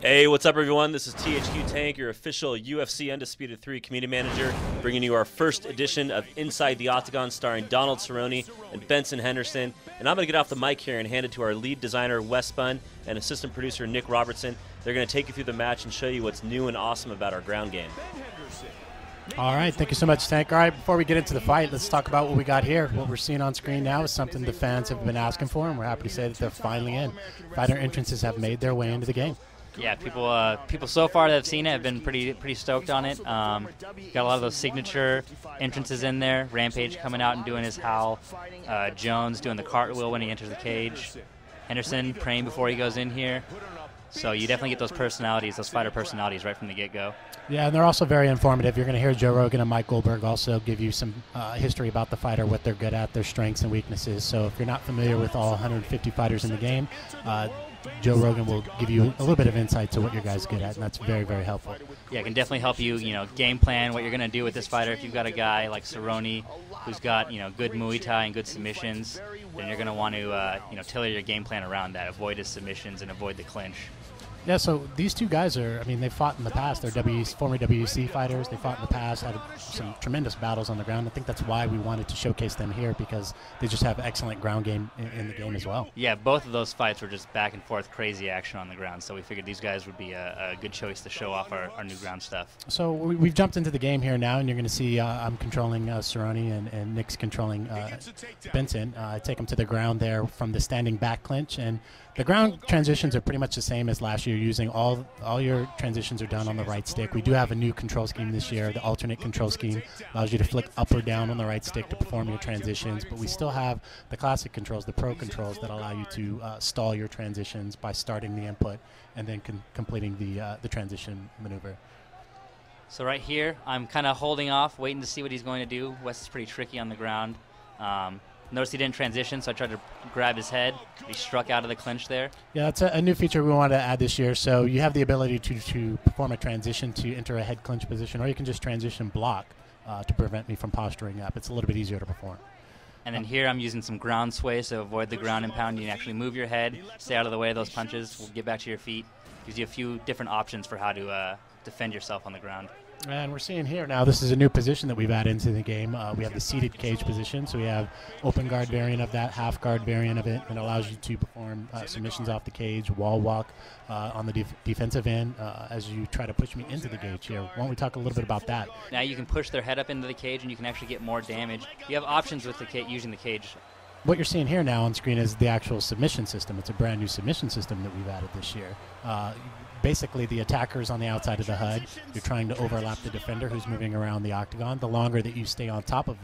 Hey, what's up, everyone? This is THQ Tank, your official UFC Undisputed 3 community manager, bringing you our first edition of Inside the Octagon, starring Donald Cerrone and Benson Henderson. And I'm going to get off the mic here and hand it to our lead designer, Wes Spun, and assistant producer, Nick Robertson. They're going to take you through the match and show you what's new and awesome about our ground game. All right, thank you so much, Tank. All right, before we get into the fight, let's talk about what we got here. What we're seeing on screen now is something the fans have been asking for, and we're happy to say that they're finally in. Fighter entrances have made their way into the game. Yeah, people so far that have seen it have been pretty stoked on it. Got a lot of those signature entrances in there. Rampage coming out and doing his howl. Jones doing the cartwheel when he enters the cage. Henderson praying before he goes in here. So you definitely get those personalities, those fighter personalities, right from the get-go. Yeah, and they're also very informative. You're going to hear Joe Rogan and Mike Goldberg also give you some history about the fighter, what they're good at, their strengths and weaknesses. So if you're not familiar with all 150 fighters in the game, Joe Rogan will give you a little bit of insight to what your guy's good at, and that's very, very helpful. Yeah, it can definitely help you, game plan what you're going to do with this fighter. If you've got a guy like Cerrone who's got, good Muay Thai and good submissions, then you're going to want to, tailor your game plan around that. Avoid his submissions and avoid the clinch. Yeah, so these two guys they fought in the past. They're former WEC fighters. They fought in the past, had some tremendous battles on the ground. I think that's why we wanted to showcase them here, because they just have excellent ground game in the game as well. Yeah, both of those fights were just back and forth, crazy action on the ground. So we figured these guys would be a good choice to show off our new ground stuff. So we've jumped into the game here now, and you're going to see I'm controlling Cerrone and Nick's controlling Benson. I take him to the ground there from the standing back clinch, and the ground transitions are pretty much the same as last year. Using all your transitions are done on the right stick. We do have a new control scheme this year. The alternate control scheme allows you to flick up or down on the right stick to perform your transitions, but we still have the classic controls, the pro controls, that allow you to stall your transitions by starting the input and then completing the transition maneuver. So right here, I'm kind of holding off, waiting to see what he's going to do. Wes is pretty tricky on the ground. Notice he didn't transition, so I tried to grab his head. He struck out of the clinch there. Yeah, that's a new feature we wanted to add this year. So you have the ability to perform a transition to enter a head clinch position, or you can just transition block to prevent me from posturing up. It's a little bit easier to perform. And then here I'm using some ground sway, so avoid the ground and pound. You can actually move your head, stay out of the way of those punches. We'll get back to your feet. Gives you a few different options for how to defend yourself on the ground. And we're seeing here now, this is a new position that we've added into the game. We have the seated cage position, so we have open guard variant of that, half guard variant of it, and it allows you to perform submissions off the cage, wall walk on the defensive end as you try to push me into the cage here. Why don't we talk a little bit about that? Now you can push their head up into the cage, and you can actually get more damage. You have options with the using the cage. What you're seeing here now on screen is the actual submission system. It's a brand new submission system that we've added this year. Basically, the attacker's on the outside of the HUD. You're trying to overlap the defender who's moving around the octagon. The longer that you stay on top of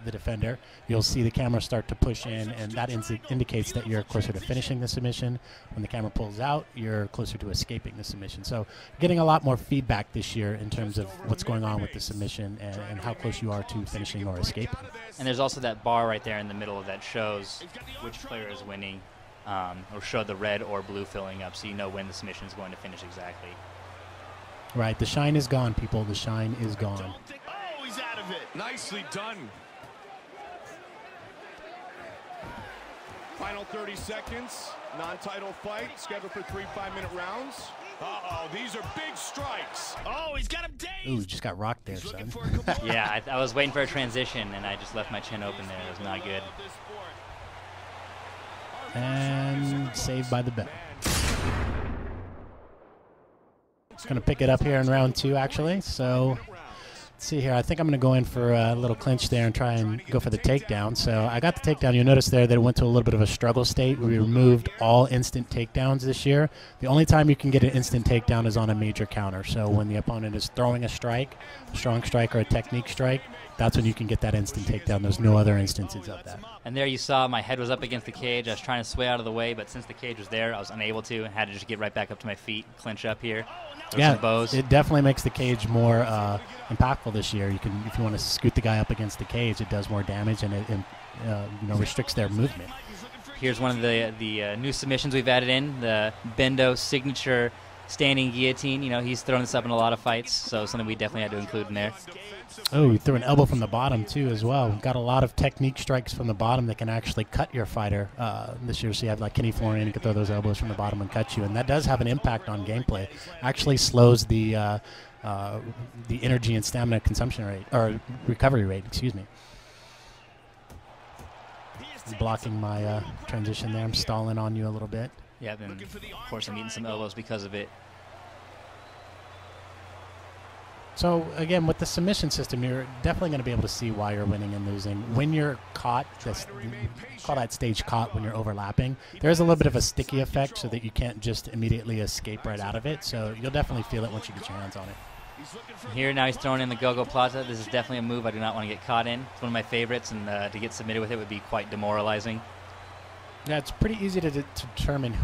the defender, you'll see the camera start to push in, and that indicates that you're closer to finishing the submission. When the camera pulls out, you're closer to escaping the submission. So getting a lot more feedback this year in terms of what's going on with the submission and how close you are to finishing or escaping. And there's also that bar right there in the middle that shows which player is winning. Or show the red or blue filling up, so you know when the submission is going to finish exactly. Right, the shine is gone, people. The shine is gone. Oh, he's out of it. Nicely done. Final 30 seconds. Non-title fight scheduled for 3 5-minute rounds. Uh-oh, these are big strikes. Oh, he's got him dazed. Ooh, just got rocked there, son. Yeah, I was waiting for a transition, and I just left my chin open there. It was not good. And saved by the bell. It's going to pick it up here in round 2, actually. So let's see here. I think I'm going to go in for a little clinch there and try and go for the takedown. So I got the takedown. You'll notice there that it went to a little bit of a struggle state. We removed all instant takedowns this year. The only time you can get an instant takedown is on a major counter. So when the opponent is throwing a strike, a strong strike or a technique strike, that's when you can get that instant takedown. There's no other instances of that. And there you saw my head was up against the cage. I was trying to sway out of the way, but since the cage was there, I was unable to and had to just get right back up to my feet, clinch up here. Yeah, it definitely makes the cage more impactful this year. You can, if you want to scoot the guy up against the cage, it does more damage and it restricts their movement. Here's one of the new submissions we've added in, the Bendo signature standing guillotine. You know, he's thrown this up in a lot of fights, so something we definitely had to include in there. Oh, he threw an elbow from the bottom, too, as well. Got a lot of technique strikes from the bottom that can actually cut your fighter this year. So you have like Kenny Florian who can throw those elbows from the bottom and cut you, and that does have an impact on gameplay. Actually slows the energy and stamina consumption rate, or recovery rate, excuse me. I'm blocking my transition there. I'm stalling on you a little bit. Yeah, and of course I'm eating some elbows because of it. So, again, with the submission system, you're definitely going to be able to see why you're winning and losing. When you're caught, call that stage caught when you're overlapping, there's a little bit of a sticky effect so that you can't just immediately escape right out of it. So you'll definitely feel it once you get your hands on it. Here now he's throwing in the Go-Go Plaza. This is definitely a move I do not want to get caught in. It's one of my favorites, and to get submitted with it would be quite demoralizing. Yeah, it's pretty easy to determine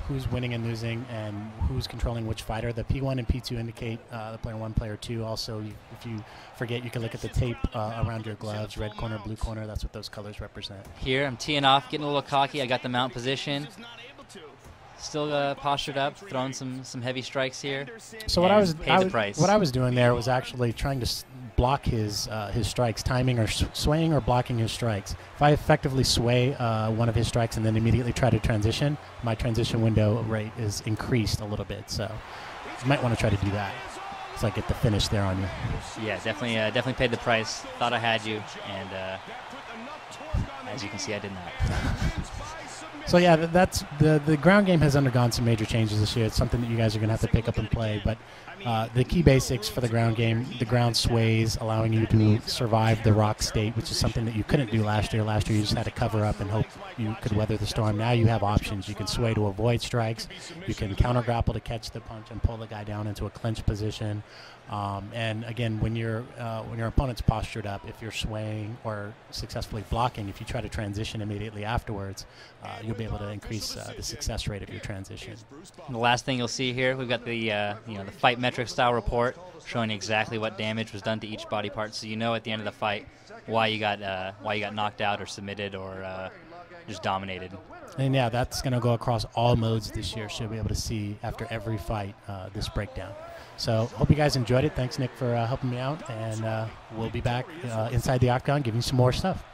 who's winning and losing and who's controlling which fighter. The P1 and P2 indicate the player 1, player 2. Also, if you forget, you can look at the tape around your gloves, red corner, blue corner. That's what those colors represent. Here, I'm teeing off, getting a little cocky. I got the mount position. Still postured up, throwing some heavy strikes here. So what I was doing there was actually trying to block his strikes, timing or swaying or blocking his strikes. If I effectively sway one of his strikes and then immediately try to transition, my transition window rate is increased a little bit. So you might want to try to do that. So I get the finish there on you. Yeah, definitely paid the price. Thought I had you, and as you can see, I did not. So yeah, that's the ground game has undergone some major changes this year. It's something that you guys are going to have to pick up and play. But the key basics for the ground game, the ground sways, allowing you to survive the rock state, which is something that you couldn't do last year. Last year you just had to cover up and hope you could weather the storm. Now you have options. You can sway to avoid strikes. You can counter grapple to catch the punch and pull the guy down into a clinch position. And again, when your opponent's postured up, if you're swaying or successfully blocking, if you try to transition immediately afterwards, you'll be able to increase the success rate of your transition. And the last thing you'll see here, we've got the the fight metric style report showing exactly what damage was done to each body part, so you know at the end of the fight why you got knocked out or submitted or just dominated. And yeah, that's going to go across all modes this year, so you'll be able to see after every fight this breakdown. So hope you guys enjoyed it. Thanks, Nick, for helping me out, and we'll be back inside the Octagon giving you some more stuff.